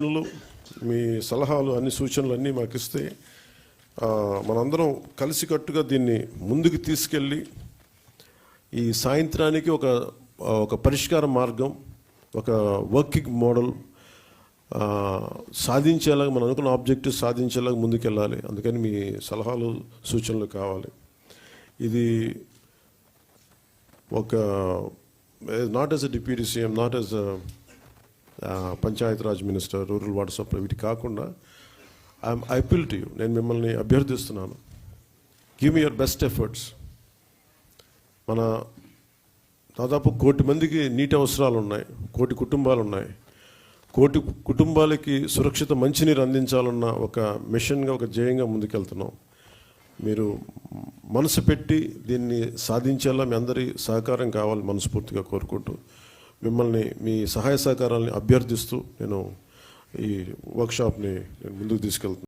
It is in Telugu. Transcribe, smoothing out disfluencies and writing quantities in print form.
మీ సలహాలు అన్ని సూచనలు అన్నీ మాకు ఇస్తే మనందరం కలిసికట్టుగా దీన్ని ముందుకు తీసుకెళ్ళి ఈ సాయంత్రానికి ఒక పరిష్కార మార్గం, ఒక వర్కింగ్ మోడల్ సాధించేలాగా, మనం అనుకున్న ఆబ్జెక్టివ్ సాధించేలాగా ముందుకెళ్ళాలి. అందుకని మీ సలహాలు సూచనలు కావాలి. ఇది ఒక not as a deputy CM, not as a Panchayat Raj minister, rural water supply, వీటి కాకుండా ఐ అపీల్ టు యూ, నేను మిమ్మల్ని అభ్యర్థిస్తున్నాను, give me your best efforts. మన దాదాపు 1 కోటి మందికి నీటి అవసరాలు ఉన్నాయి, 1 కోటి కుటుంబాలు ఉన్నాయి. 1 కోటి కుటుంబాలకి సురక్షిత మంచినీరు అందించాలన్న ఒక మిషన్గా, ఒక ధ్యేయంగా ముందుకెళ్తున్నాం. మీరు మనసు పెట్టి దీన్ని సాధించేలా మీ అందరి సహకారం కావాలి మనస్ఫూర్తిగా కోరుకుంటూ, మిమ్మల్ని మీ సహాయ సహకారాలని అభ్యర్థిస్తూ నేను ఈ వర్క్షాప్ని ముందుకు తీసుకెళ్తున్నాను.